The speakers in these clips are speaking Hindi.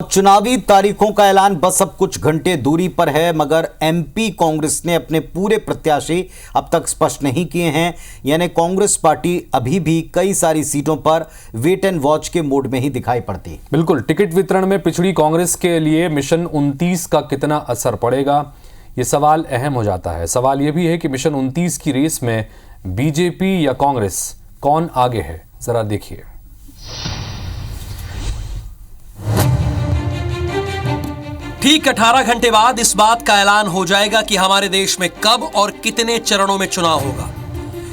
चुनावी तारीखों का ऐलान बस अब कुछ घंटे दूरी पर है, मगर एमपी कांग्रेस ने अपने पूरे प्रत्याशी अब तक स्पष्ट नहीं किए हैं। यानी कांग्रेस पार्टी अभी भी कई सारी सीटों पर वेट एंड वॉच के मोड में ही दिखाई पड़ती है। बिल्कुल, टिकट वितरण में पिछड़ी कांग्रेस के लिए मिशन 29 का कितना असर पड़ेगा, ये सवाल अहम हो जाता है। सवाल यह भी है कि मिशन 29 की रेस में बीजेपी या कांग्रेस कौन आगे है, जरा देखिए। ठीक 18 घंटे बाद इस बात का ऐलान हो जाएगा कि हमारे देश में कब और कितने चरणों में चुनाव होगा।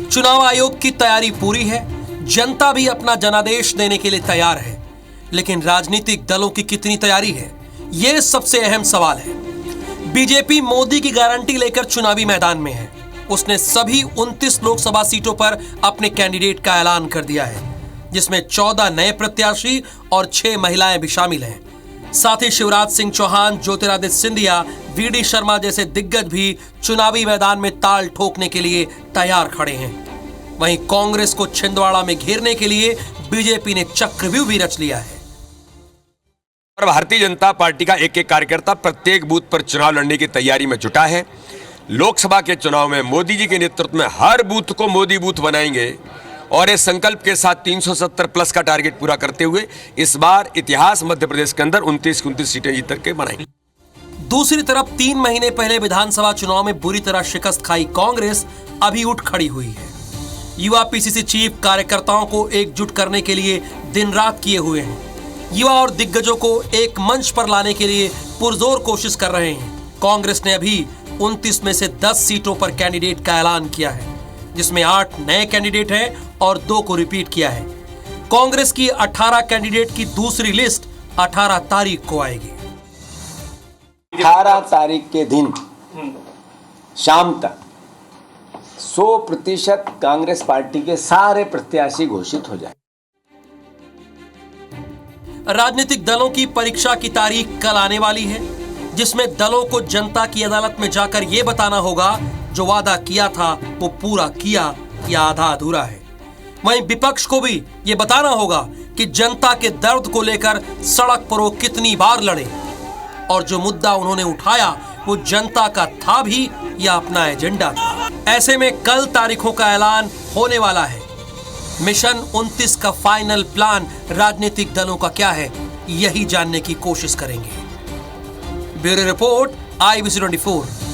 चुनाव आयोग की तैयारी पूरी है, जनता भी अपना जनादेश देने के लिए तैयार है, लेकिन राजनीतिक दलों की कितनी तैयारी है, यह सबसे अहम सवाल है। बीजेपी मोदी की गारंटी लेकर चुनावी मैदान में है। उसने सभी 29 लोकसभा सीटों पर अपने कैंडिडेट का ऐलान कर दिया है, जिसमें 14 नए प्रत्याशी और 6 महिलाएं भी शामिल हैं। साथ ही शिवराज सिंह चौहान, ज्योतिरादित्य सिंधिया, वीडी शर्मा जैसे दिग्गज भी चुनावी मैदान में ताल ठोकने के लिए तैयार खड़े हैं। वहीं कांग्रेस को छिंदवाड़ा में घेरने के लिए बीजेपी ने चक्रव्यूह भी रच लिया है। और भारतीय जनता पार्टी का एक एक कार्यकर्ता प्रत्येक बूथ पर चुनाव लड़ने की तैयारी में जुटा है। लोकसभा के चुनाव में मोदी जी के नेतृत्व में हर बूथ को मोदी बूथ बनाएंगे और इस संकल्प के साथ 370 प्लस का टारगेट पूरा करते हुए इस बार इतिहास मध्य प्रदेश के अंदर 29 सीटें जीत के बनाएंगे। दूसरी तरफ 3 महीने पहले विधानसभा चुनाव में बुरी तरह शिकस्त खाई कांग्रेस अभी उठ खड़ी हुई है। युवा पीसीसी चीफ कार्यकर्ताओं को एकजुट करने के लिए दिन रात किए हुए हैं। युवा और दिग्गजों को एक मंच पर लाने के लिए पुरजोर कोशिश कर रहे हैं। कांग्रेस ने अभी 29 में से 10 सीटों पर कैंडिडेट का ऐलान किया है, जिसमें 8 नए कैंडिडेट हैं और 2 को रिपीट किया है। कांग्रेस की 18 कैंडिडेट की दूसरी लिस्ट 18 तारीख को आएगी। 18 तारीख के दिन शाम तक 100% कांग्रेस पार्टी के सारे प्रत्याशी घोषित हो जाए। राजनीतिक दलों की परीक्षा की तारीख कल आने वाली है, जिसमें दलों को जनता की अदालत में जाकर यह बताना होगा जो वादा किया था वो पूरा किया या आधा अधूरा है। वहीं विपक्ष को भी ये बताना होगा कि जनता के दर्द को लेकर सड़क पर वो कितनी बार लड़े और जो मुद्दा उन्होंने उठाया वो जनता का था भी या अपना एजेंडा था। ऐसे में कल तारीखों का ऐलान होने वाला है। मिशन 29 का फाइनल प्लान राजनीतिक दलों का क्या है, यही जानने की कोशिश करेंगे। Bureau report, IBC 24।